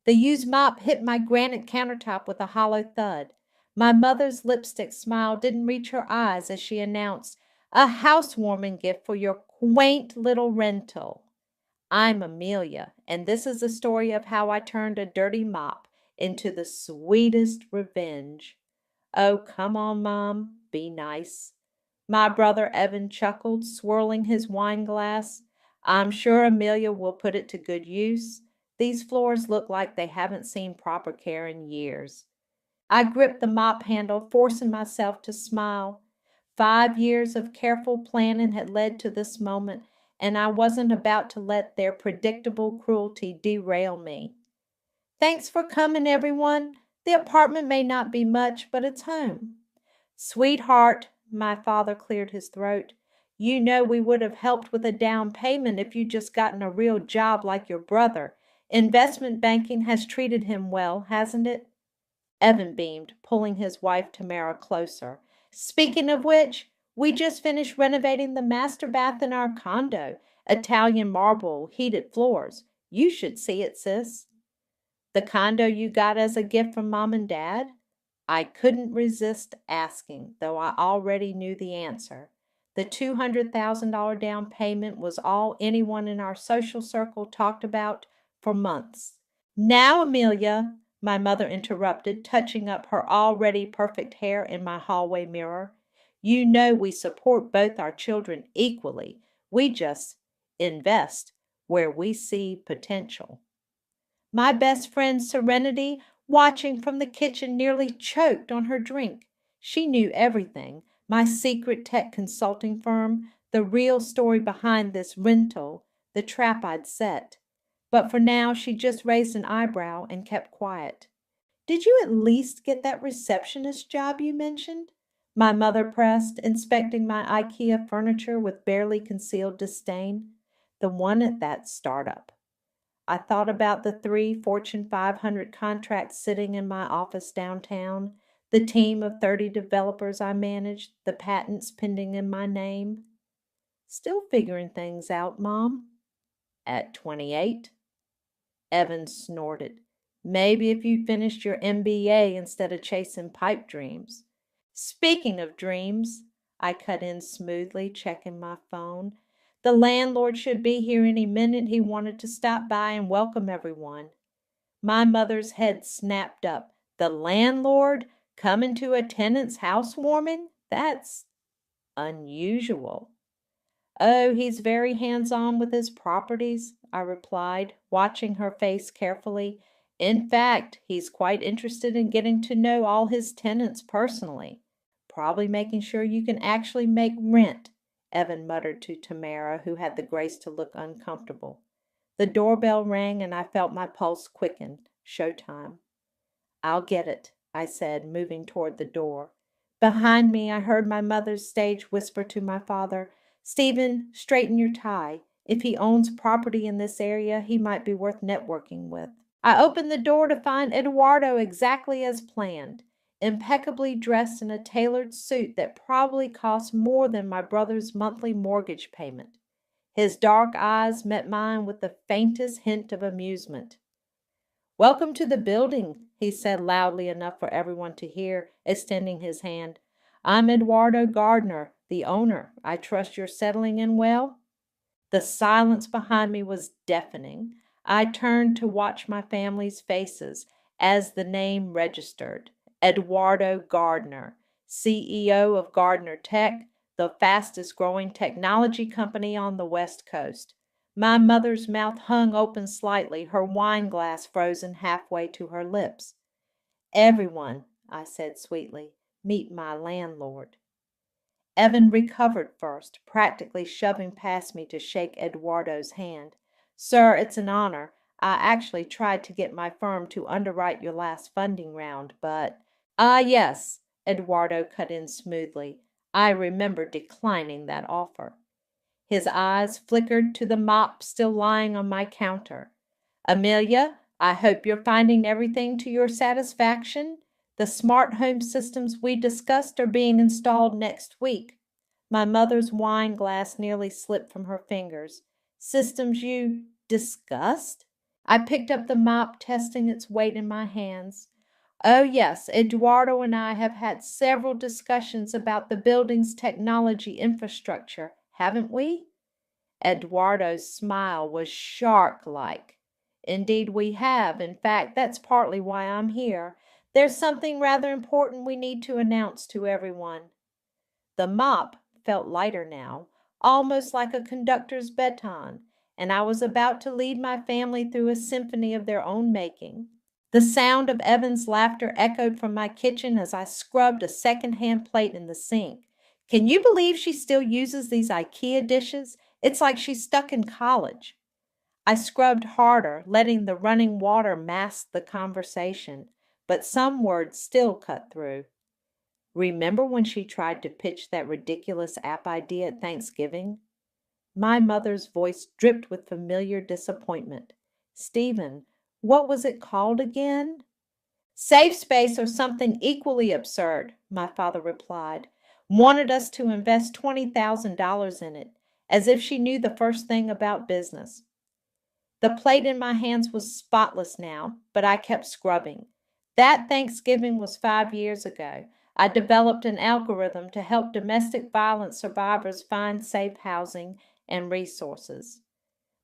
The used mop hit my granite countertop with a hollow thud. My mother's lipstick smile didn't reach her eyes as she announced, "A housewarming gift for your quaint little rental." I'm Amelia, and this is the story of how I turned a dirty mop into the sweetest revenge. Oh, come on, Mom, be nice. My brother Evan chuckled, swirling his wine glass. I'm sure Amelia will put it to good use. These floors look like they haven't seen proper care in years. I gripped the mop handle, forcing myself to smile. 5 years of careful planning had led to this moment, and I wasn't about to let their predictable cruelty derail me. Thanks for coming, everyone. The apartment may not be much, but it's home. Sweetheart, my father cleared his throat. You know we would have helped with a down payment if you'd just gotten a real job like your brother. Investment banking has treated him well, hasn't it? Evan beamed, pulling his wife Tamara closer. Speaking of which, we just finished renovating the master bath in our condo. Italian marble, heated floors. You should see it, sis. The condo you got as a gift from Mom and Dad? I couldn't resist asking, though I already knew the answer. The $200,000 down payment was all anyone in our social circle talked about for months. Now, Amelia, my mother interrupted, touching up her already perfect hair in my hallway mirror, you know we support both our children equally. We just invest where we see potential. My best friend Serenity, watching from the kitchen, nearly choked on her drink. She knew everything, my secret tech consulting firm, the real story behind this rental, the trap I'd set. But for now, she just raised an eyebrow and kept quiet. Did you at least get that receptionist job you mentioned? My mother pressed, inspecting my IKEA furniture with barely concealed disdain. The one at that startup. I thought about the 3 Fortune 500 contracts sitting in my office downtown, the team of 30 developers I managed, the patents pending in my name. Still figuring things out, Mom. At 28? Evans snorted. Maybe if you finished your MBA instead of chasing pipe dreams. Speaking of dreams, I cut in smoothly, checking my phone. The landlord should be here any minute. He wanted to stop by and welcome everyone. My mother's head snapped up. The landlord coming to a tenant's housewarming? That's unusual. Oh, he's very hands-on with his properties, I replied, watching her face carefully. In fact, he's quite interested in getting to know all his tenants personally. Probably making sure you can actually make rent, Evan muttered to Tamara, who had the grace to look uncomfortable. The doorbell rang and I felt my pulse quicken. Showtime. I'll get it, I said, moving toward the door. Behind me, I heard my mother's stage whisper to my father, Stephen, straighten your tie. If he owns property in this area, he might be worth networking with. I opened the door to find Eduardo exactly as planned, impeccably dressed in a tailored suit that probably cost more than my brother's monthly mortgage payment. His dark eyes met mine with the faintest hint of amusement. Welcome to the building, he said loudly enough for everyone to hear, extending his hand. I'm Eduardo Gardner, the owner. I trust you're settling in well? The silence behind me was deafening. I turned to watch my family's faces as the name registered. Eduardo Gardner, CEO of Gardner Tech, the fastest growing technology company on the West Coast. My mother's mouth hung open slightly, her wine glass frozen halfway to her lips. Everyone, I said sweetly, meet my landlord. Evan recovered first, practically shoving past me to shake Eduardo's hand. Sir, it's an honor. I actually tried to get my firm to underwrite your last funding round, but... Ah, yes, Eduardo cut in smoothly. I remember declining that offer. His eyes flickered to the mop still lying on my counter. Amelia, I hope you're finding everything to your satisfaction. The smart home systems we discussed are being installed next week. My mother's wine glass nearly slipped from her fingers. Systems you discussed? I picked up the mop, testing its weight in my hands. Oh, yes, Eduardo and I have had several discussions about the building's technology infrastructure, haven't we? Eduardo's smile was shark like. Indeed, we have. In fact, that's partly why I'm here. There's something rather important we need to announce to everyone. The mop felt lighter now, almost like a conductor's baton, and I was about to lead my family through a symphony of their own making. The sound of Evan's laughter echoed from my kitchen as I scrubbed a second-hand plate in the sink. Can you believe she still uses these IKEA dishes? It's like she's stuck in college. I scrubbed harder, letting the running water mask the conversation, but some words still cut through. Remember when she tried to pitch that ridiculous app idea at Thanksgiving? My mother's voice dripped with familiar disappointment. Stephen, what was it called again? Safe space or something equally absurd, my father replied. Wanted us to invest $20,000 in it, as if she knew the first thing about business. The plate in my hands was spotless now, but I kept scrubbing. That Thanksgiving was 5 years ago. I developed an algorithm to help domestic violence survivors find safe housing and resources.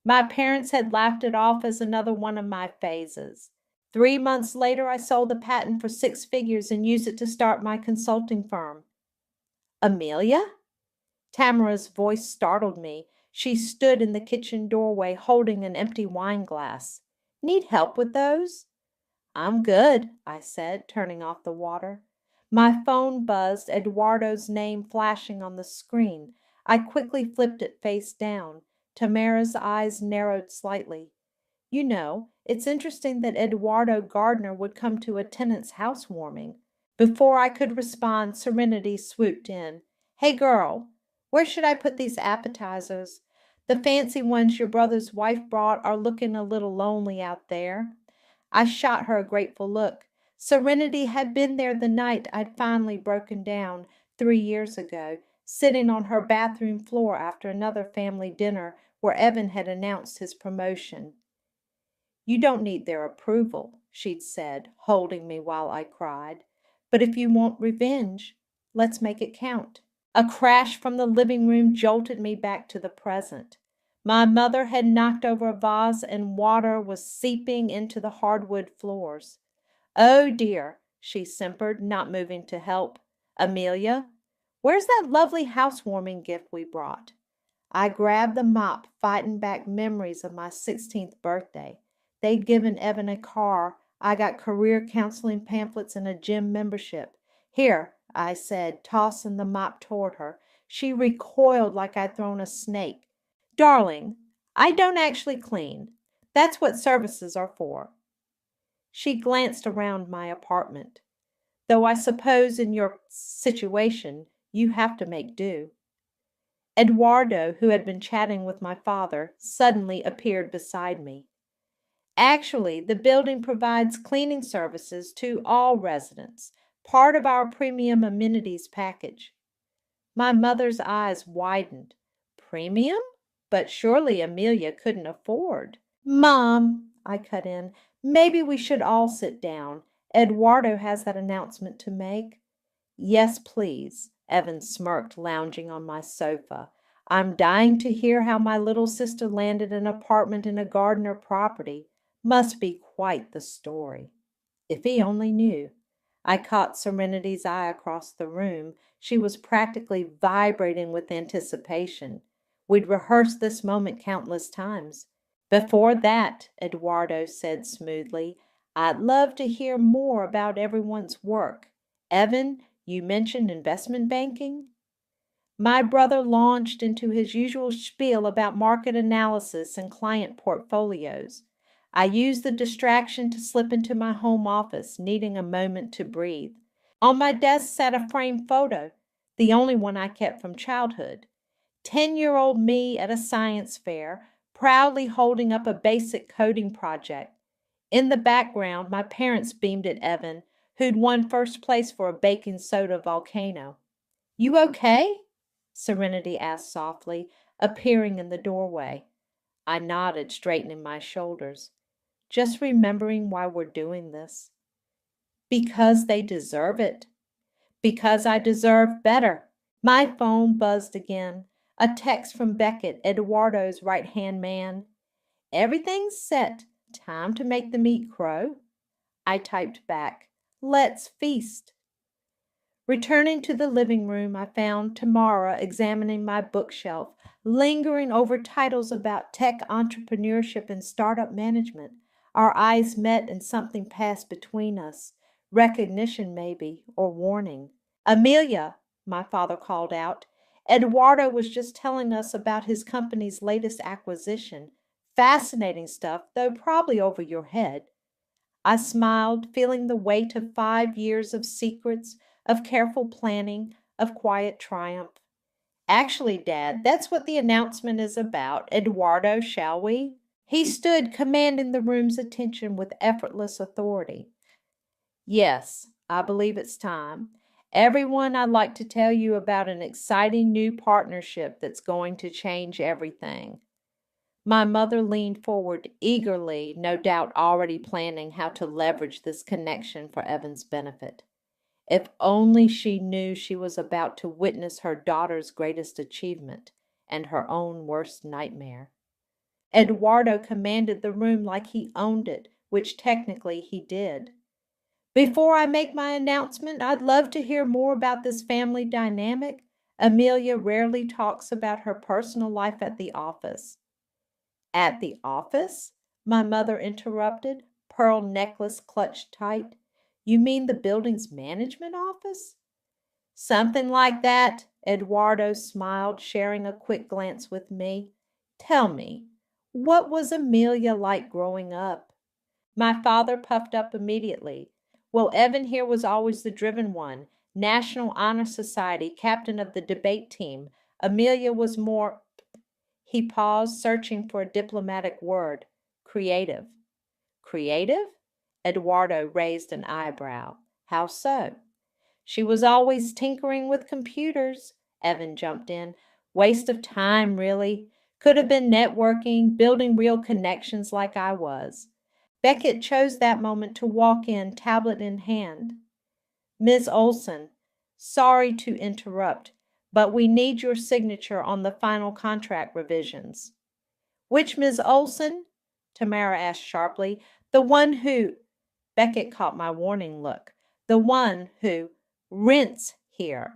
My parents had laughed it off as another one of my phases. 3 months later, I sold the patent for 6 figures and used it to start my consulting firm. Amelia? Tamara's voice startled me. She stood in the kitchen doorway holding an empty wine glass. Need help with those? I'm good, I said, turning off the water. My phone buzzed, Eduardo's name flashing on the screen. I quickly flipped it face down. Tamara's eyes narrowed slightly. You know, it's interesting that Eduardo Gardner would come to a tenant's housewarming. Before I could respond, Serenity swooped in. Hey, girl, where should I put these appetizers? The fancy ones your brother's wife brought are looking a little lonely out there. I shot her a grateful look. Serenity had been there the night I'd finally broken down 3 years ago, sitting on her bathroom floor after another family dinner where Evan had announced his promotion. You don't need their approval, she'd said, holding me while I cried. But if you want revenge, let's make it count. A crash from the living room jolted me back to the present. My mother had knocked over a vase and water was seeping into the hardwood floors. Oh dear, she simpered, not moving to help. Amelia, where's that lovely housewarming gift we brought? I grabbed the mop, fighting back memories of my 16th birthday. They'd given Evan a car. I got career counseling pamphlets and a gym membership. Here, I said, tossing the mop toward her. She recoiled like I'd thrown a snake. Darling, I don't actually clean. That's what services are for. She glanced around my apartment. Though I suppose in your situation you have to make do. Eduardo, who had been chatting with my father, suddenly appeared beside me. Actually, the building provides cleaning services to all residents, part of our premium amenities package. My mother's eyes widened. Premium? But surely Amelia couldn't afford. Mom, I cut in, maybe we should all sit down. Eduardo has that announcement to make. Yes, please, Evan smirked, lounging on my sofa. I'm dying to hear how my little sister landed an apartment in a Gardner property. Must be quite the story. If he only knew. I caught Serenity's eye across the room. She was practically vibrating with anticipation. We'd rehearsed this moment countless times. Before that, Eduardo said smoothly, I'd love to hear more about everyone's work. Evan, you mentioned investment banking? My brother launched into his usual spiel about market analysis and client portfolios. I used the distraction to slip into my home office, needing a moment to breathe. On my desk sat a framed photo, the only one I kept from childhood. 10-year-old me at a science fair, proudly holding up a basic coding project. In the background, my parents beamed at Evan, who'd won first place for a baking soda volcano. You okay? Serenity asked softly, appearing in the doorway. I nodded, straightening my shoulders. just remembering why we're doing this. Because they deserve it. Because I deserve better. My phone buzzed again. A text from Beckett, Eduardo's right-hand man. Everything's set. Time to make the meat crow. I typed back, let's feast. Returning to the living room, I found Tamara examining my bookshelf, lingering over titles about tech entrepreneurship and startup management. Our eyes met and something passed between us. Recognition, maybe, or warning. Amelia, my father called out. Eduardo was just telling us about his company's latest acquisition. Fascinating stuff, though probably over your head. I smiled, feeling the weight of 5 years of secrets, of careful planning, of quiet triumph. Actually, Dad, that's what the announcement is about. Eduardo, shall we? He stood, commanding the room's attention with effortless authority. Yes, I believe it's time. Everyone, I'd like to tell you about an exciting new partnership that's going to change everything. My mother leaned forward eagerly, no doubt already planning how to leverage this connection for Evan's benefit. If only she knew she was about to witness her daughter's greatest achievement and her own worst nightmare. Eduardo commanded the room like he owned it, which technically he did. Before I make my announcement, I'd love to hear more about this family dynamic. Amelia rarely talks about her personal life at the office. At the office? My mother interrupted, pearl necklace clutched tight. You mean the building's management office? Something like that, Eduardo smiled, sharing a quick glance with me. Tell me, what was Amelia like growing up? My father puffed up immediately. Well, Evan here was always the driven one, National Honor Society, captain of the debate team. Amelia was more. He paused, searching for a diplomatic word. Creative. Creative? Eduardo raised an eyebrow. How so? She was always tinkering with computers, Evan jumped in. Waste of time, really. Could have been networking, building real connections like I was. Beckett chose that moment to walk in, tablet in hand. Miss Olson, sorry to interrupt, but we need your signature on the final contract revisions. Which Miss Olson? Tamara asked sharply. The one who. Beckett caught my warning look. The one who rents here.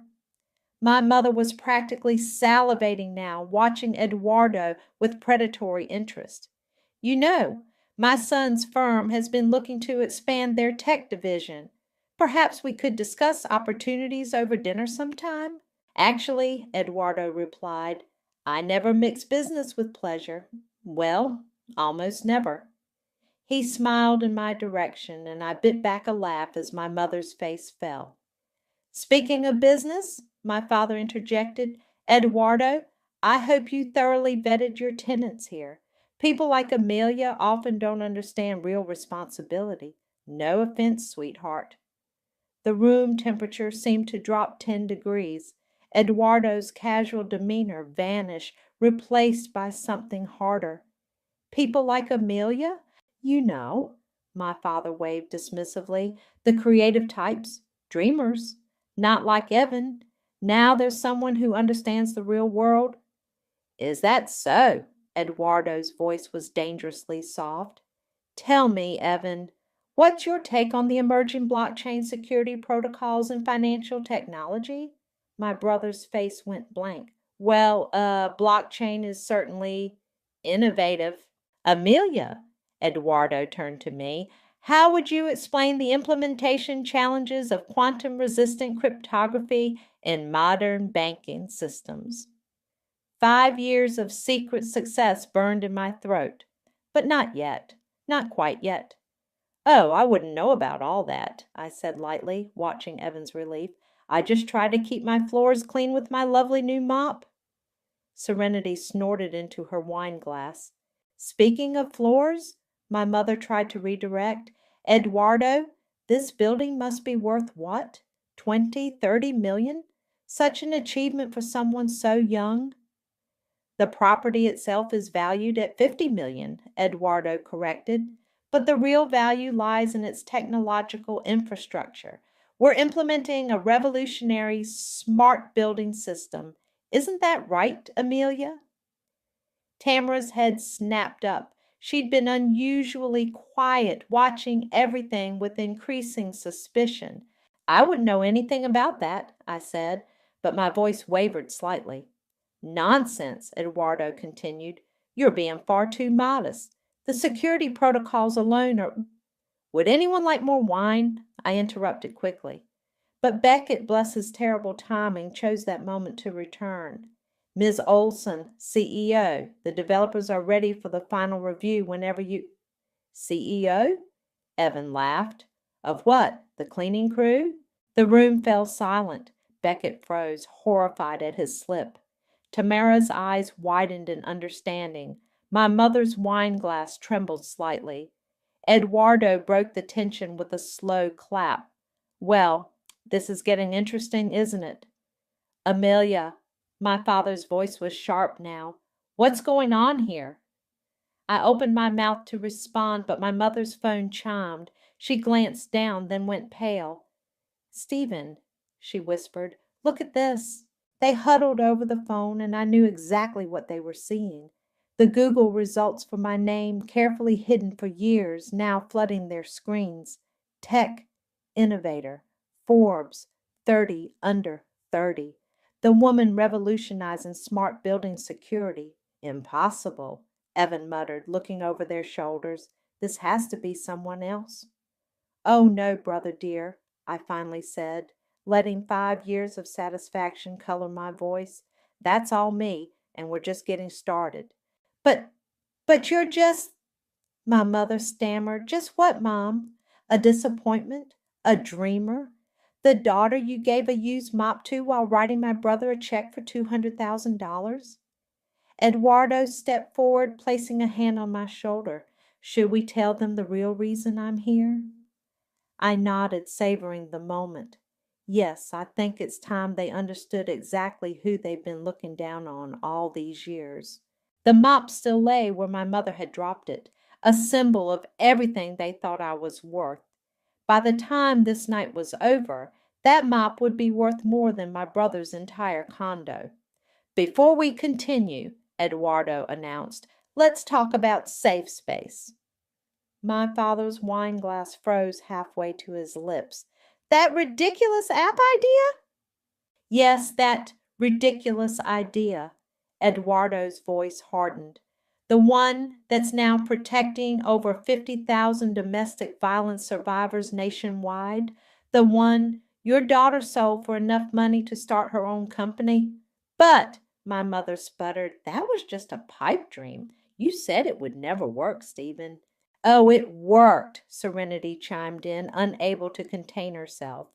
My mother was practically salivating now, watching Eduardo with predatory interest. You know, my son's firm has been looking to expand their tech division. Perhaps we could discuss opportunities over dinner sometime? Actually, Eduardo replied, I never mix business with pleasure. Well, almost never. He smiled in my direction, and I bit back a laugh as my mother's face fell. Speaking of business, my father interjected, Eduardo, I hope you thoroughly vetted your tenants here. People like Amelia often don't understand real responsibility. No offense, sweetheart. The room temperature seemed to drop 10 degrees. Eduardo's casual demeanor vanished, replaced by something harder. People like Amelia? You know, my father waved dismissively, the creative types, dreamers. Not like Evan. Now there's someone who understands the real world. Is that so? Eduardo's voice was dangerously soft. Tell me, Evan, what's your take on the emerging blockchain security protocols and financial technology? My brother's face went blank. Well, blockchain is certainly innovative. Amelia, Eduardo turned to me, how would you explain the implementation challenges of quantum-resistant cryptography in modern banking systems? 5 years of secret success burned in my throat. But not yet. Not quite yet. Oh, I wouldn't know about all that, I said lightly, watching Evan's relief. I just try to keep my floors clean with my lovely new mop. Serenity snorted into her wine glass. Speaking of floors, my mother tried to redirect. Eduardo, this building must be worth what? 20, 30 million? Such an achievement for someone so young. The property itself is valued at 50 million, Eduardo corrected. but the real value lies in its technological infrastructure. We're implementing a revolutionary smart building system. Isn't that right, Amelia? Tamara's head snapped up. She'd been unusually quiet, watching everything with increasing suspicion. I wouldn't know anything about that, I said, but my voice wavered slightly. Nonsense, Eduardo continued. You're being far too modest. The security protocols alone are. Would anyone like more wine? I interrupted quickly. But Beckett, bless his terrible timing, chose that moment to return. Ms. Olson, CEO, the developers are ready for the final review whenever you. CEO? Evan laughed. Of what? The cleaning crew? The room fell silent. Beckett froze, horrified at his slip. Tamara's eyes widened in understanding. My mother's wine glass trembled slightly. Eduardo broke the tension with a slow clap. Well, this is getting interesting, isn't it? Amelia, my father's voice was sharp now. What's going on here? I opened my mouth to respond, but my mother's phone chimed. She glanced down, then went pale. Stephen, she whispered, look at this. They huddled over the phone, and I knew exactly what they were seeing. The Google results for my name, carefully hidden for years, now flooding their screens. Tech, innovator, Forbes, 30 under 30. The woman revolutionizing smart building security. Impossible, Evan muttered, looking over their shoulders. This has to be someone else. Oh, no, brother dear, I finally said, letting 5 years of satisfaction color my voice. That's all me, and we're just getting started. But, but you're just, my mother stammered. Just what, Mom? A disappointment? A dreamer? The daughter you gave a used mop to while writing my brother a check for $200,000? Eduardo stepped forward, placing a hand on my shoulder. Should we tell them the real reason I'm here? I nodded, savoring the moment. Yes, I think it's time they understood exactly who they've been looking down on all these years. The mop still lay where my mother had dropped it, a symbol of everything they thought I was worth. By the time this night was over, that mop would be worth more than my brother's entire condo. Before we continue, Eduardo announced, let's talk about safe space. My father's wine glass froze halfway to his lips. That ridiculous app idea? Yes, that ridiculous idea. Eduardo's voice hardened. The one that's now protecting over 50,000 domestic violence survivors nationwide. The one your daughter sold for enough money to start her own company. But, my mother sputtered, that was just a pipe dream. You said it would never work, Stephen. Oh, it worked, Serenity chimed in, unable to contain herself.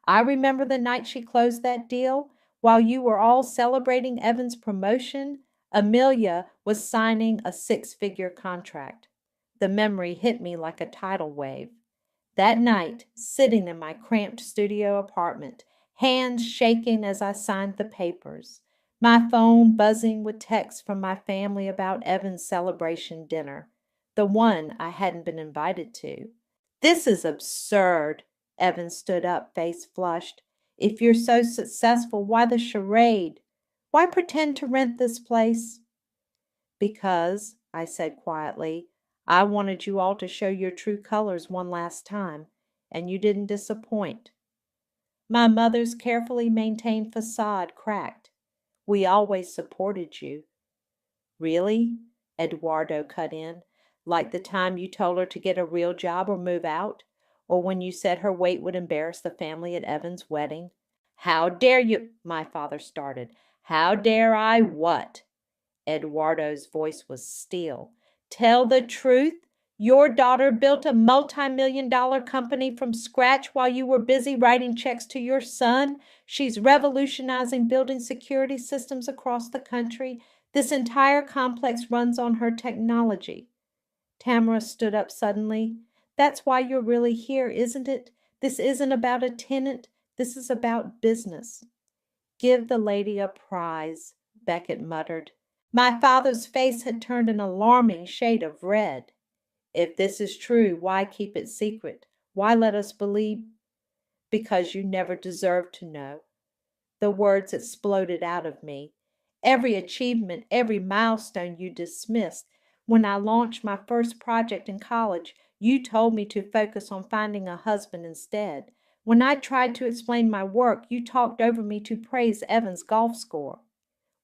I remember the night she closed that deal. While you were all celebrating Evan's promotion, Amelia was signing a six-figure contract. The memory hit me like a tidal wave. That night, sitting in my cramped studio apartment, hands shaking as I signed the papers, my phone buzzing with texts from my family about Evan's celebration dinner, the one I hadn't been invited to. This is absurd. Evan stood up, face flushed. If you're so successful, why the charade? Why pretend to rent this place? Because, I said quietly, I wanted you all to show your true colors one last time, and you didn't disappoint. My mother's carefully maintained facade cracked. We always supported you. Really? Eduardo cut in. Like the time you told her to get a real job or move out? Or when you said her weight would embarrass the family at Evan's wedding? How dare you? My father started. How dare I what? Eduardo's voice was steel. Tell the truth? Your daughter built a multi-million-dollar company from scratch while you were busy writing checks to your son. She's revolutionizing building security systems across the country. This entire complex runs on her technology. Tamara stood up suddenly. That's why you're really here, isn't it? This isn't about a tenant. This is about business. Give the lady a prize, Beckett muttered. My father's face had turned an alarming shade of red. If this is true, why keep it secret? Why let us believe? Because you never deserved to know. The words exploded out of me. Every achievement, every milestone you dismissed. When I launched my first project in college, you told me to focus on finding a husband instead. When I tried to explain my work, you talked over me to praise Evan's golf score.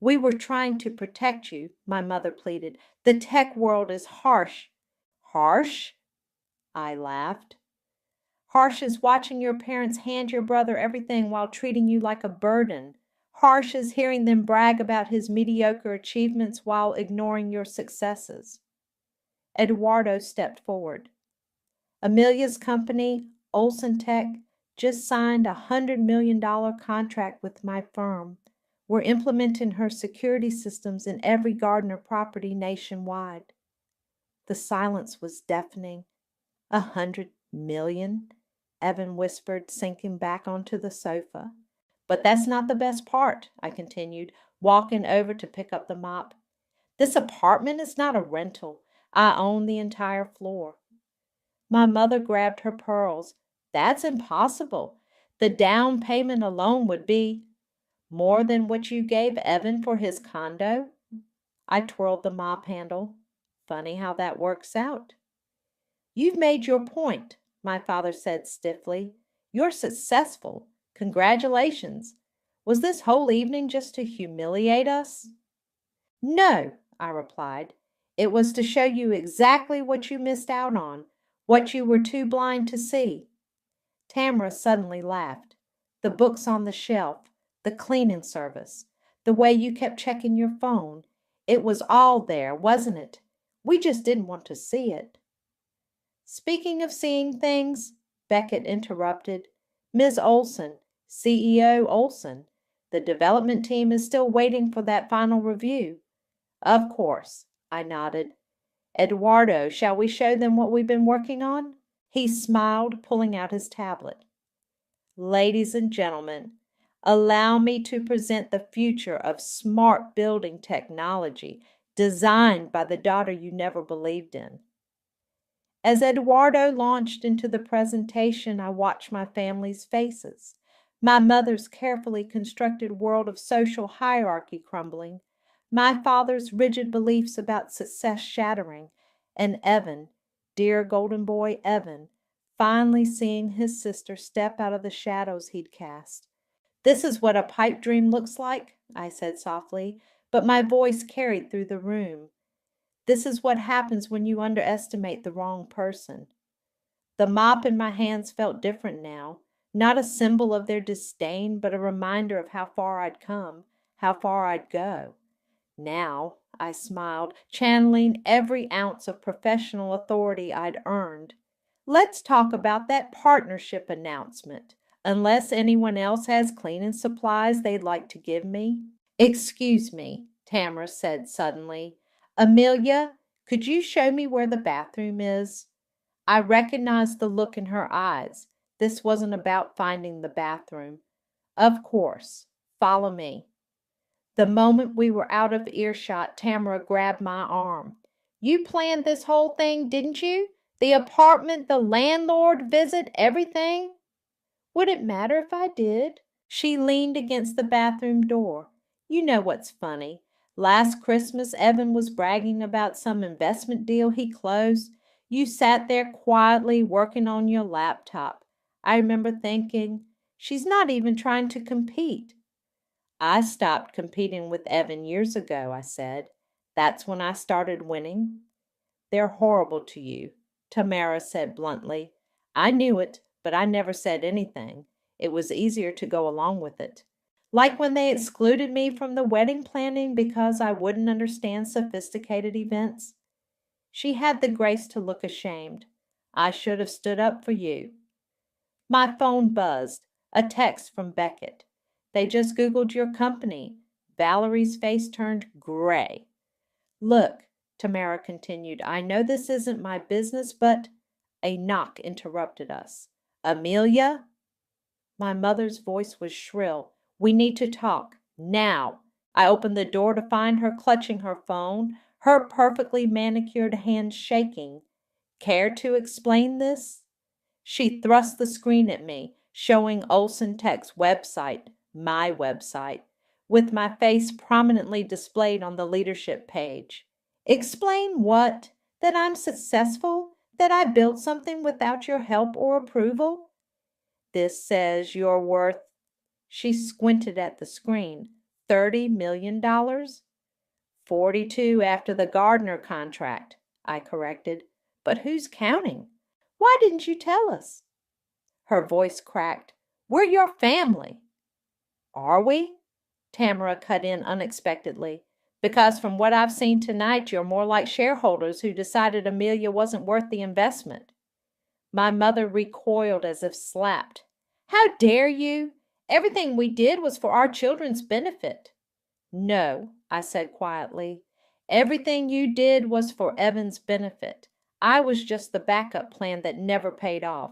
We were trying to protect you, my mother pleaded. The tech world is harsh. Harsh? I laughed. Harsh is watching your parents hand your brother everything while treating you like a burden. Harsh is hearing them brag about his mediocre achievements while ignoring your successes. Eduardo stepped forward. Amelia's company, Olson Tech, just signed a $100 million contract with my firm. We're implementing her security systems in every Gardner property nationwide. The silence was deafening. $100 million? Evan whispered, sinking back onto the sofa. But that's not the best part, I continued, walking over to pick up the mop. This apartment is not a rental. I own the entire floor. My mother grabbed her pearls. That's impossible. The down payment alone would be more than what you gave Evan for his condo. I twirled the mop handle. Funny how that works out. You've made your point, my father said stiffly. You're successful. Congratulations. Was this whole evening just to humiliate us? No, I replied. It was to show you exactly what you missed out on, what you were too blind to see. Tamara suddenly laughed. The books on the shelf, the cleaning service, the way you kept checking your phone. It was all there, wasn't it? We just didn't want to see it. Speaking of seeing things, Beckett interrupted, Ms. Olson, CEO Olson, the development team is still waiting for that final review. Of course, I nodded. Eduardo, shall we show them what we've been working on? He smiled, pulling out his tablet. Ladies and gentlemen, allow me to present the future of smart building technology designed by the daughter you never believed in. As Eduardo launched into the presentation, I watched my family's faces, my mother's carefully constructed world of social hierarchy crumbling, my father's rigid beliefs about success shattering, and Evan, dear golden boy Evan, finally seeing his sister step out of the shadows he'd cast. This is what a pipe dream looks like, I said softly, but my voice carried through the room. This is what happens when you underestimate the wrong person. The mop in my hands felt different now, not a symbol of their disdain, but a reminder of how far I'd come, how far I'd go. Now, I smiled, channeling every ounce of professional authority I'd earned. Let's talk about that partnership announcement, unless anyone else has cleaning supplies they'd like to give me. Excuse me, Tamara said suddenly. Amelia, could you show me where the bathroom is? I recognized the look in her eyes. This wasn't about finding the bathroom. Of course. Follow me. The moment we were out of earshot, Tamara grabbed my arm. You planned this whole thing, didn't you? The apartment, the landlord visit, everything? Would it matter if I did? She leaned against the bathroom door. You know what's funny? Last Christmas, Evan was bragging about some investment deal he closed. You sat there quietly working on your laptop. I remember thinking, she's not even trying to compete. I stopped competing with Evan years ago, I said. That's when I started winning. They're horrible to you, Tamara said bluntly. I knew it, but I never said anything. It was easier to go along with it. Like when they excluded me from the wedding planning because I wouldn't understand sophisticated events. She had the grace to look ashamed. I should have stood up for you. My phone buzzed. A text from Beckett. They just Googled your company. Valerie's face turned gray. Look, Tamara continued, I know this isn't my business, but a knock interrupted us. Amelia? My mother's voice was shrill. We need to talk. Now. I opened the door to find her clutching her phone, her perfectly manicured hands shaking. Care to explain this? She thrust the screen at me, showing Olson Tech's website, my website, with my face prominently displayed on the leadership page. Explain what? That I'm successful? That I built something without your help or approval? This says you're worth, she squinted at the screen, $30 million? 42 after the Gardner contract, I corrected. But who's counting? Why didn't you tell us? Her voice cracked. We're your family. Are we? Tamara cut in unexpectedly. Because from what I've seen tonight, you're more like shareholders who decided Amelia wasn't worth the investment. My mother recoiled as if slapped. How dare you? Everything we did was for our children's benefit. No, I said quietly. Everything you did was for Evan's benefit. I was just the backup plan that never paid off.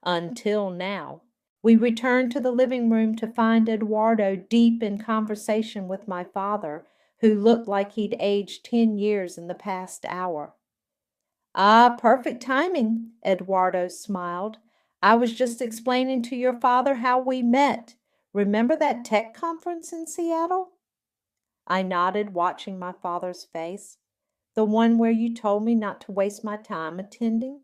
Until now. We returned to the living room to find Eduardo deep in conversation with my father, who looked like he'd aged 10 years in the past hour. Ah, perfect timing, Eduardo smiled. I was just explaining to your father how we met. Remember that tech conference in Seattle? I nodded, watching my father's face. The one where you told me not to waste my time attending?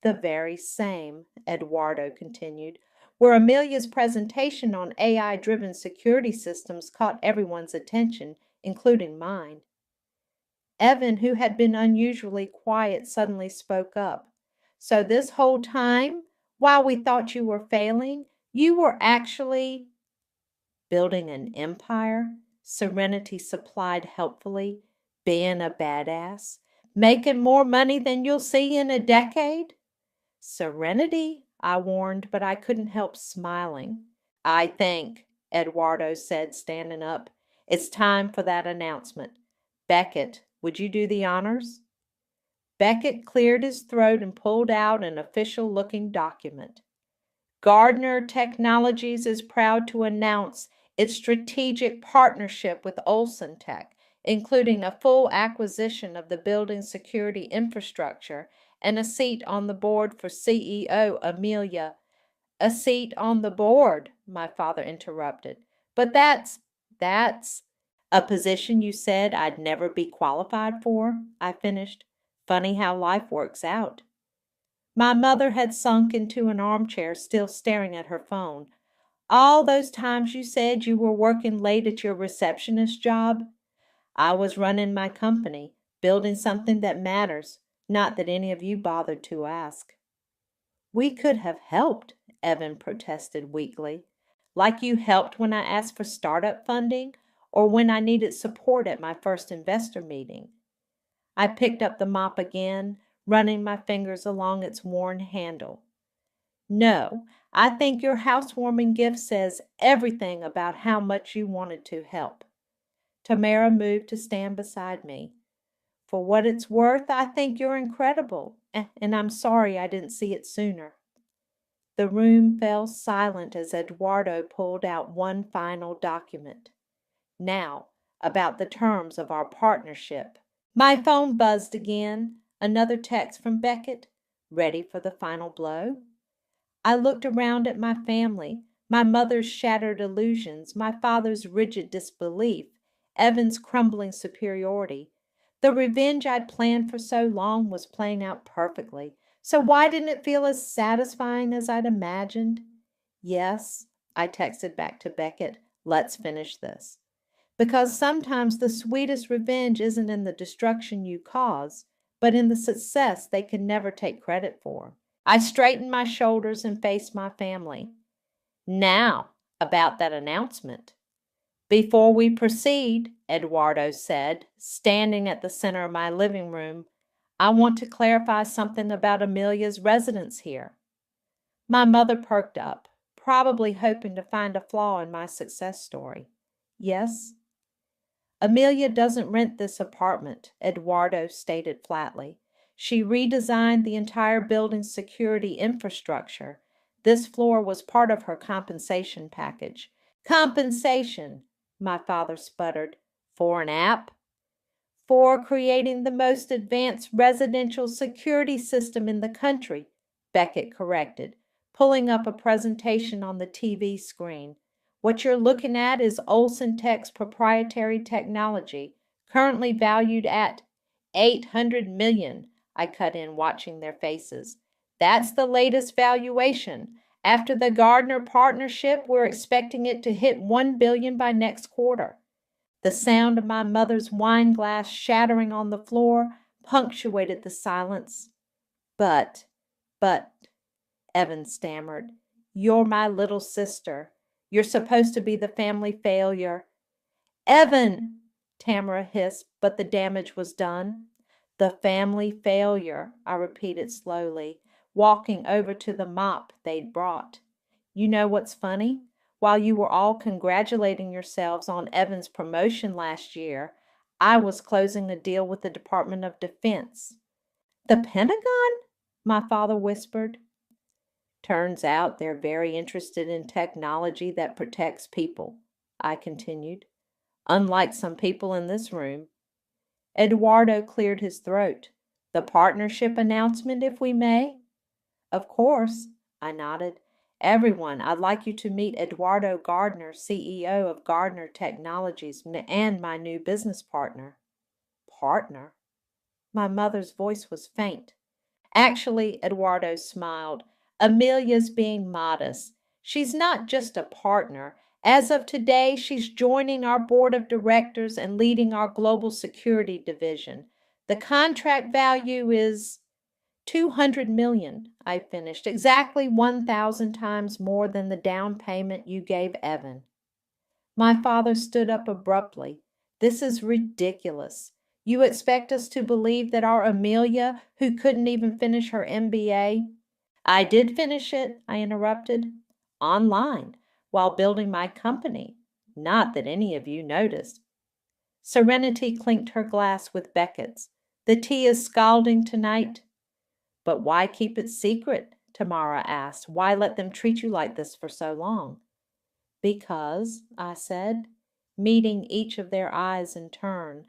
The very same, Eduardo continued, where Amelia's presentation on AI-driven security systems caught everyone's attention, including mine. Evan, who had been unusually quiet, suddenly spoke up. So this whole time, while we thought you were failing, you were actually building an empire? Serenity supplied helpfully. Being a badass? Making more money than you'll see in a decade? Serenity, I warned, but I couldn't help smiling. I think, Eduardo said, standing up, it's time for that announcement. Beckett, would you do the honors? Beckett cleared his throat and pulled out an official-looking document. Gardner Technologies is proud to announce its strategic partnership with Olson Tech, including a full acquisition of the building security infrastructure and a seat on the board for CEO Amelia. A seat on the board, my father interrupted. But that's a position you said I'd never be qualified for, I finished. Funny how life works out. My mother had sunk into an armchair, still staring at her phone. All those times you said you were working late at your receptionist job, I was running my company, building something that matters, not that any of you bothered to ask. We could have helped, Evan protested weakly. Like you helped when I asked for startup funding or when I needed support at my first investor meeting. I picked up the mop again, running my fingers along its worn handle. No, I think your housewarming gift says everything about how much you wanted to help. Tamara moved to stand beside me. For what it's worth, I think you're incredible, and I'm sorry I didn't see it sooner. The room fell silent as Eduardo pulled out one final document. Now, about the terms of our partnership. My phone buzzed again. Another text from Beckett. Ready for the final blow? I looked around at my family, my mother's shattered illusions, my father's rigid disbelief, Evan's crumbling superiority. The revenge I'd planned for so long was playing out perfectly. So why didn't it feel as satisfying as I'd imagined? Yes, I texted back to Beckett, let's finish this. Because sometimes the sweetest revenge isn't in the destruction you cause, but in the success they can never take credit for. I straightened my shoulders and faced my family. Now, about that announcement. Before we proceed, Eduardo said, standing at the center of my living room, I want to clarify something about Amelia's residence here. My mother perked up, probably hoping to find a flaw in my success story. Yes? Amelia doesn't rent this apartment, Eduardo stated flatly. She redesigned the entire building's security infrastructure. This floor was part of her compensation package. Compensation, my father sputtered. For an app? For creating the most advanced residential security system in the country, Beckett corrected, pulling up a presentation on the TV screen. What you're looking at is Olson Tech's proprietary technology, currently valued at 800 million. I cut in, watching their faces. That's the latest valuation. After the Gardner partnership, we're expecting it to hit 1 billion by next quarter. The sound of my mother's wine glass shattering on the floor punctuated the silence. But, Evan stammered, you're my little sister. You're supposed to be the family failure. Evan, Tamara hissed, but the damage was done. The family failure, I repeated slowly, walking over to the mop they'd brought. You know what's funny? While you were all congratulating yourselves on Evan's promotion last year, I was closing a deal with the Department of Defense. The Pentagon? My father whispered. Turns out they're very interested in technology that protects people, I continued. Unlike some people in this room. Eduardo cleared his throat. The partnership announcement, if we may? Of course, I nodded. Everyone, I'd like you to meet Eduardo Gardner, CEO of Gardner Technologies, and my new business partner. Partner? My mother's voice was faint. Actually, Eduardo smiled. Amelia's being modest. She's not just a partner. As of today, she's joining our board of directors and leading our global security division. The contract value is 200 million, I finished, exactly 1,000 times more than the down payment you gave Evan. My father stood up abruptly. This is ridiculous. You expect us to believe that our Amelia, who couldn't even finish her MBA, I did finish it, I interrupted, online, while building my company. Not that any of you noticed. Serenity clinked her glass with Beckett's. The tea is scalding tonight. But why keep it secret? Tamara asked. Why let them treat you like this for so long? Because, I said, meeting each of their eyes in turn,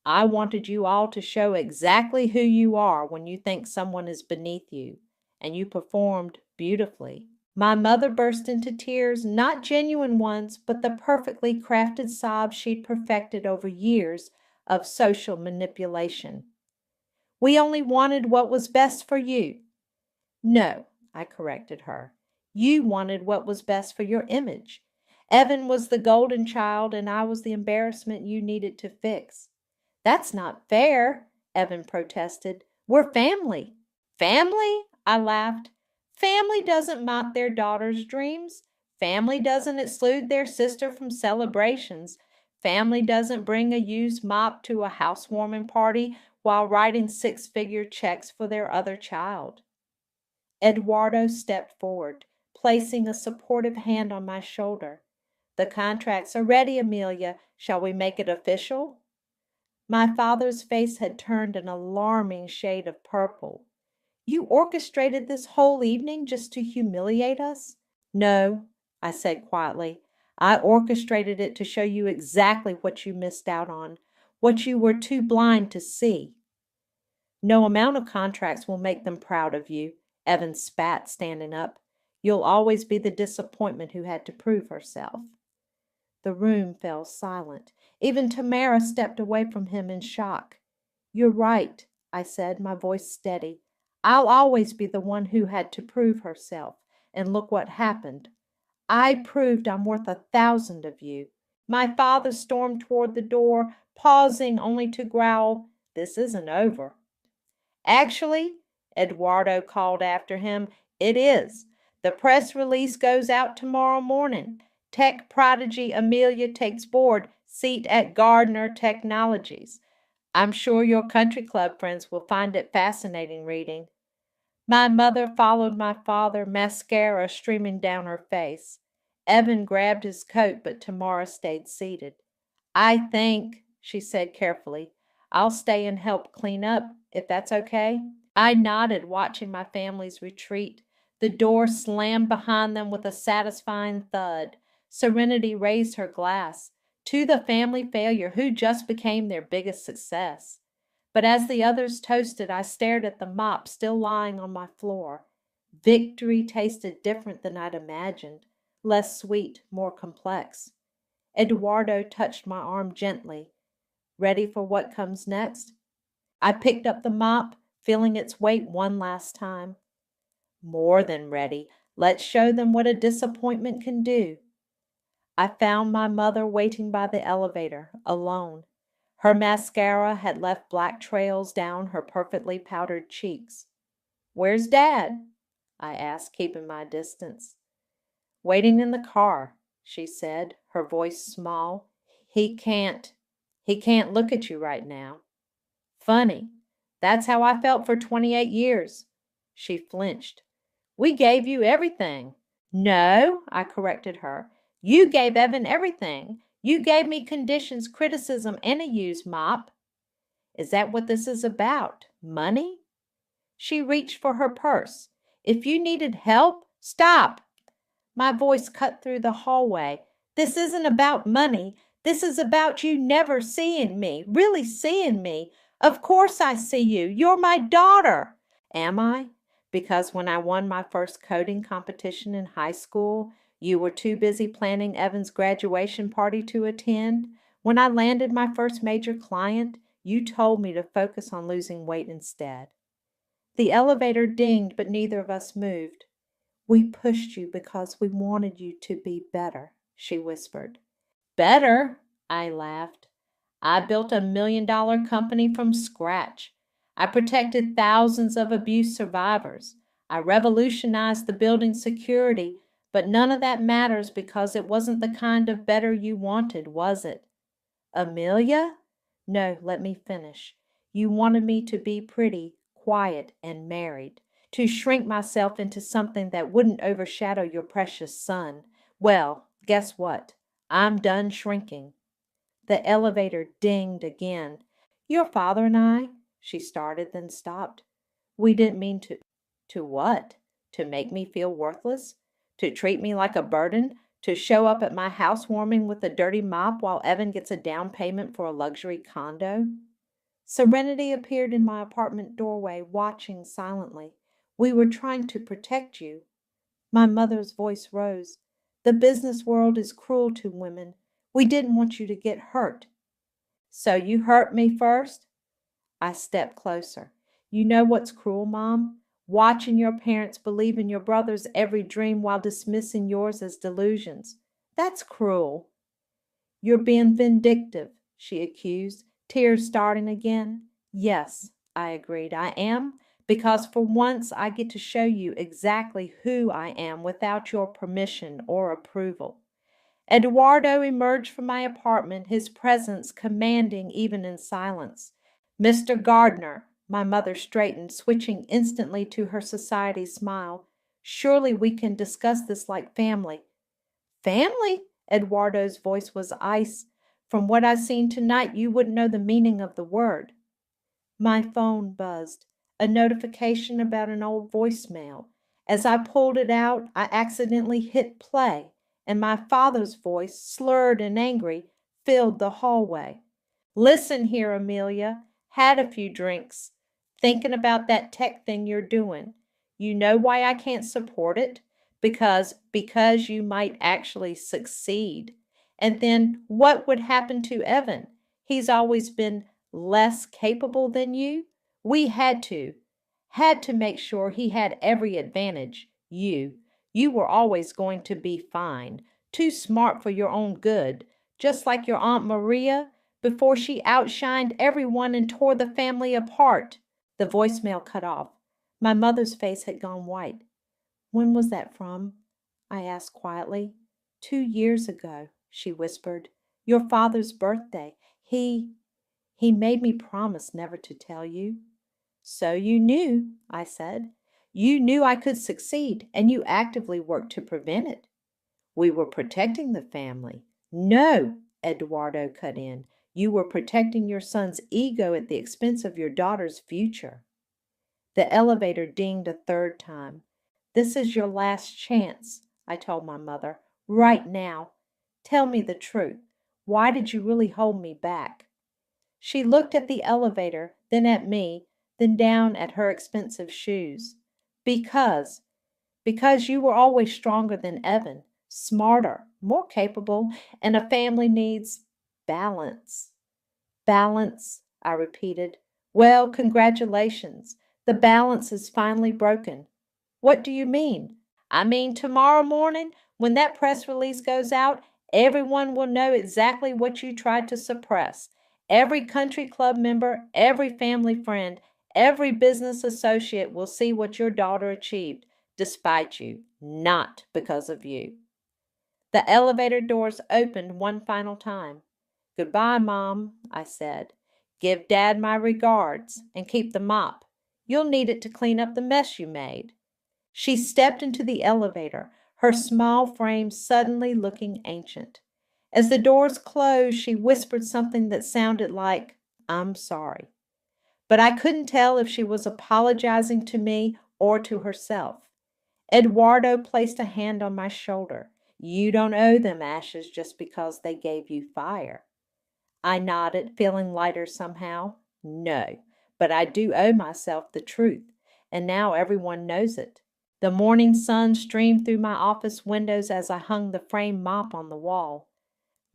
I wanted you all to show exactly who you are when you think someone is beneath you, and you performed beautifully. My mother burst into tears, not genuine ones, but the perfectly crafted sobs she'd perfected over years of social manipulation. We only wanted what was best for you. No, I corrected her. You wanted what was best for your image. Evan was the golden child, and I was the embarrassment you needed to fix. That's not fair, Evan protested. We're family. Family? I laughed. Family doesn't mock their daughter's dreams. Family doesn't exclude their sister from celebrations. Family doesn't bring a used mop to a housewarming party while writing six-figure checks for their other child. Eduardo stepped forward, placing a supportive hand on my shoulder. The contracts are ready, Amelia. Shall we make it official? My father's face had turned an alarming shade of purple. You orchestrated this whole evening just to humiliate us? No, I said quietly. I orchestrated it to show you exactly what you missed out on, what you were too blind to see. No amount of contracts will make them proud of you, Evan spat, standing up. You'll always be the disappointment who had to prove herself. The room fell silent. Even Tamara stepped away from him in shock. You're right, I said, my voice steady. I'll always be the one who had to prove herself. And look what happened. I proved I'm worth 1,000 of you. My father stormed toward the door, pausing only to growl, This isn't over. Actually, Eduardo called after him, it is. The press release goes out tomorrow morning. Tech prodigy Amelia takes board seat at Gardner Technologies. I'm sure your country club friends will find it fascinating reading. My mother followed my father, mascara streaming down her face. Evan grabbed his coat, but Tamara stayed seated. I think, she said carefully, I'll stay and help clean up, if that's okay. I nodded, watching my family's retreat. The door slammed behind them with a satisfying thud. Serenity raised her glass. to the family failure who just became their biggest success. But as the others toasted, I stared at the mop still lying on my floor. Victory tasted different than I'd imagined, less sweet, more complex. Eduardo touched my arm gently. Ready for what comes next? I picked up the mop, feeling its weight one last time. More than ready. Let's show them what a disappointment can do. I found my mother waiting by the elevator, alone. Her mascara had left black trails down her perfectly powdered cheeks. "Where's Dad?" I asked, keeping my distance. "Waiting in the car," she said, her voice small. He can't look at you right now." "Funny. That's how I felt for 28 years." She flinched. "We gave you everything." "No," I corrected her. "You gave Evan everything. You gave me conditions, criticism, and a used mop." "Is that what this is about? Money?" She reached for her purse. "If you needed help, stop." My voice cut through the hallway. "This isn't about money. This is about you never seeing me, really seeing me. Of course I see you. You're my daughter." "Am I? Because when I won my first coding competition in high school, you were too busy planning Evan's graduation party to attend? When I landed my first major client, you told me to focus on losing weight instead." The elevator dinged, but neither of us moved. "We pushed you because we wanted you to be better," she whispered. "Better?" I laughed. "I built $1 million company from scratch. I protected thousands of abuse survivors. I revolutionized the building security, but none of that matters because it wasn't the kind of better you wanted, was it?" "Amelia?" "No, let me finish. You wanted me to be pretty, quiet, and married, to shrink myself into something that wouldn't overshadow your precious son. Well, guess what? I'm done shrinking." The elevator dinged again. "Your father and I," she started, then stopped. "We didn't mean to." "To what? To make me feel worthless? To treat me like a burden? To show up at my housewarming with a dirty mop while Evan gets a down payment for a luxury condo?" Serenity appeared in my apartment doorway, watching silently. "We were trying to protect you." My mother's voice rose. "The business world is cruel to women. We didn't want you to get hurt." "So you hurt me first?" I stepped closer. "You know what's cruel, Mom? Watching your parents believe in your brother's every dream while dismissing yours as delusions. That's cruel." "You're being vindictive," she accused, tears starting again. "Yes," I agreed, "I am, because for once I get to show you exactly who I am without your permission or approval." Eduardo emerged from my apartment, his presence commanding even in silence. "Mr. Gardner," my mother straightened, switching instantly to her society smile. "Surely we can discuss this like family." "Family?" Eduardo's voice was ice. "From what I've seen tonight, you wouldn't know the meaning of the word." My phone buzzed, a notification about an old voicemail. As I pulled it out, I accidentally hit play, and my father's voice, slurred and angry, filled the hallway. "Listen here, Amelia. Had a few drinks. Thinking about that tech thing you're doing. You know why I can't support it? Because you might actually succeed. And then what would happen to Evan? He's always been less capable than you. We had to make sure he had every advantage. You were always going to be fine, too smart for your own good, just like your Aunt Maria before she outshined everyone and tore the family apart." The voicemail cut off. My mother's face had gone white. "When was that from?" I asked quietly. 2 years ago," she whispered. "Your father's birthday. He made me promise never to tell you." "So you knew," I said. "You knew I could succeed, and you actively worked to prevent it." "We were protecting the family." "No," Eduardo cut in. "You were protecting your son's ego at the expense of your daughter's future." The elevator dinged a third time. "This is your last chance," I told my mother. "Right now. Tell me the truth. Why did you really hold me back?" She looked at the elevator, then at me, then down at her expensive shoes. Because, because you were always stronger than Evan, smarter, more capable, and a family needs balance. Balance, I repeated. Well, congratulations. The balance is finally broken. What do you mean? I mean, tomorrow morning, when that press release goes out, everyone will know exactly what you tried to suppress. Every country club member, every family friend, every business associate will see what your daughter achieved, despite you, not because of you. The elevator doors opened one final time. "Goodbye, Mom," I said. "Give Dad my regards, and keep the mop. You'll need it to clean up the mess you made." She stepped into the elevator, her small frame suddenly looking ancient. As the doors closed, she whispered something that sounded like, "I'm sorry." But I couldn't tell if she was apologizing to me or to herself. Eduardo placed a hand on my shoulder. "You don't owe them ashes just because they gave you fire." I nodded, feeling lighter somehow. "No, but I do owe myself the truth, and now everyone knows it." The morning sun streamed through my office windows as I hung the framed mop on the wall.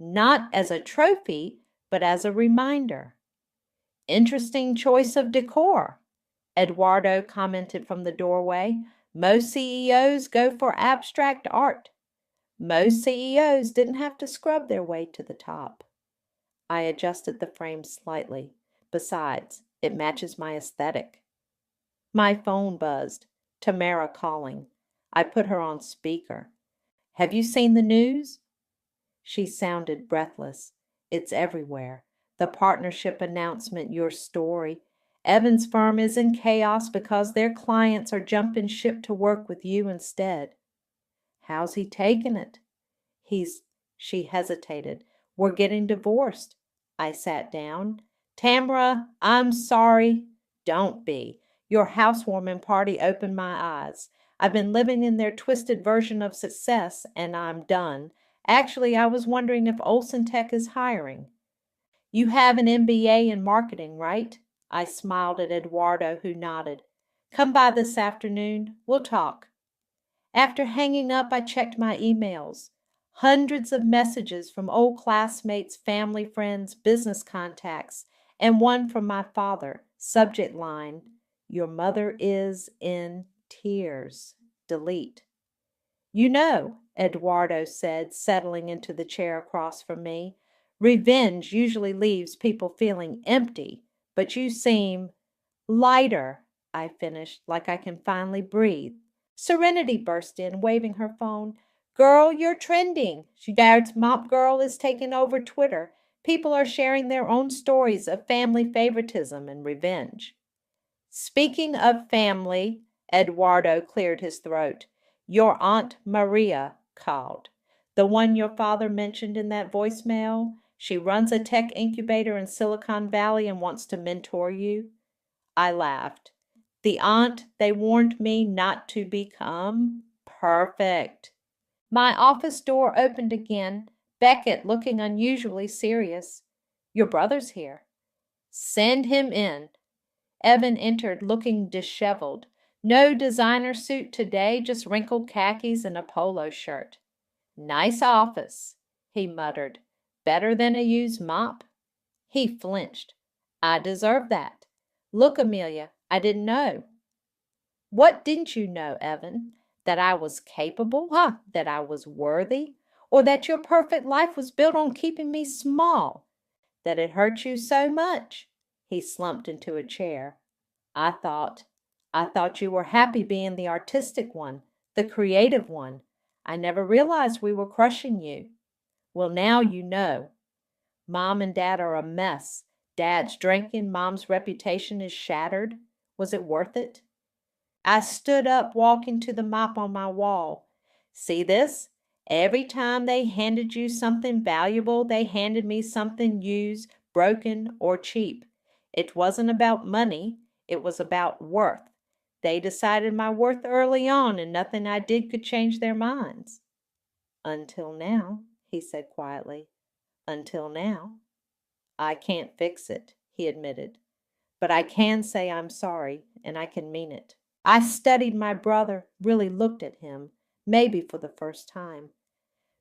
Not as a trophy, but as a reminder. "Interesting choice of decor," Eduardo commented from the doorway. "Most CEOs go for abstract art." "Most CEOs didn't have to scrub their way to the top." I adjusted the frame slightly. Besides, it matches my aesthetic. My phone buzzed. Tamara calling. I put her on speaker. "Have you seen the news?" She sounded breathless. "It's everywhere. The partnership announcement, your story. Evan's firm is in chaos because their clients are jumping ship to work with you instead." "How's he taking it?" "He's—" She hesitated. "We're getting divorced." I sat down. "Tamara, I'm sorry." "Don't be. Your housewarming party opened my eyes. I've been living in their twisted version of success, and I'm done. Actually, I was wondering if Olsen Tech is hiring." "You have an MBA in marketing, right?" I smiled at Eduardo, who nodded. "Come by this afternoon. We'll talk." After hanging up, I checked my emails. Hundreds of messages from old classmates, family friends, business contacts, and one from my father. Subject line, "Your mother is in tears. Delete." "You know," Eduardo said, settling into the chair across from me, "revenge usually leaves people feeling empty, but you seem—" "Lighter," I finished, "like I can finally breathe." Serenity burst in, waving her phone. "Girl, you're trending. Dad's Mop Girl is taking over Twitter. People are sharing their own stories of family favoritism and revenge." "Speaking of family," Eduardo cleared his throat, "your Aunt Maria called. The one your father mentioned in that voicemail. She runs a tech incubator in Silicon Valley and wants to mentor you." I laughed. "The aunt they warned me not to become? Perfect." My office door opened again, Beckett looking unusually serious. "Your brother's here." "Send him in." Evan entered looking disheveled. No designer suit today, just wrinkled khakis and a polo shirt. "Nice office," he muttered. "Better than a used mop?" He flinched. "I deserve that. Look, Amelia, I didn't know." "What didn't you know, Evan? That I was capable? That I was worthy? Or that your perfect life was built on keeping me small? That it hurt you so much?" He slumped into a chair. I thought, I thought you were happy being the artistic one, the creative one. I never realized we were crushing you." "Well, now you know. Mom and Dad are a mess. Dad's drinking, Mom's reputation is shattered. Was it worth it?" I stood up, walking to the mop on my wall. "See this? Every time they handed you something valuable, they handed me something used, broken, or cheap. It wasn't about money. It was about worth. They decided my worth early on, and nothing I did could change their minds." "Until now," he said quietly. Until now. I can't fix it, he admitted. But I can say I'm sorry, and I can mean it. I studied my brother, really looked at him, maybe for the first time.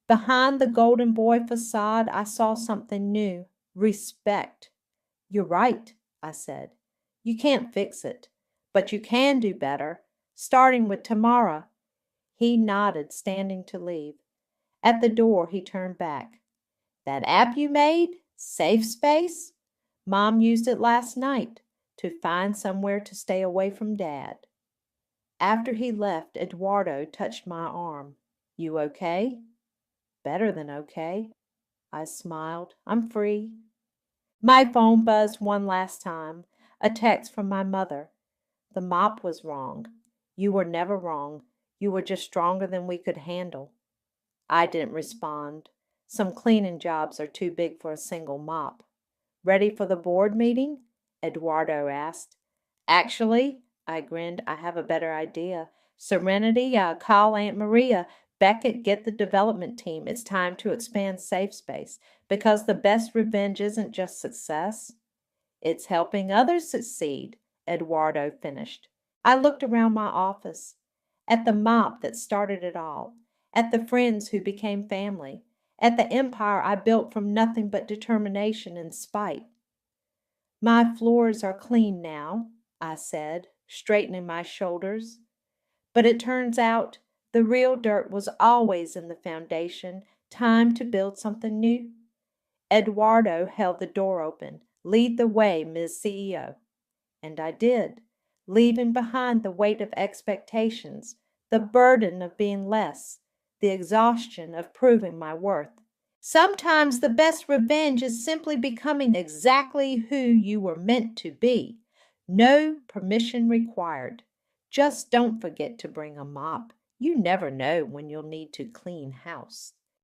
Behind the golden boy facade, I saw something new. Respect. You're right, I said. You can't fix it, but you can do better, starting with tomorrow. He nodded, standing to leave. At the door, he turned back. That app you made? Safe Space? Mom used it last night to find somewhere to stay away from Dad. After he left, Eduardo touched my arm. You okay? Better than okay. I smiled. I'm free. My phone buzzed one last time. A text from my mother. The mop was wrong. You were never wrong. You were just stronger than we could handle. I didn't respond. Some cleaning jobs are too big for a single mop. Ready for the board meeting? Eduardo asked. Actually, I grinned, I have a better idea. Serenity, call Aunt Maria. Beckett, get the development team. It's time to expand Safe Space because the best revenge isn't just success. It's helping others succeed, Eduardo finished. I looked around my office, at the mop that started it all, at the friends who became family, at the empire I built from nothing but determination and spite. My floors are clean now, I said, straightening my shoulders. But it turns out the real dirt was always in the foundation. Time to build something new. Eduardo held the door open. Lead the way, Ms. CEO. And I did, leaving behind the weight of expectations, the burden of being less, the exhaustion of proving my worth. Sometimes the best revenge is simply becoming exactly who you were meant to be. No permission required. Just don't forget to bring a mop. You never know when you'll need to clean house.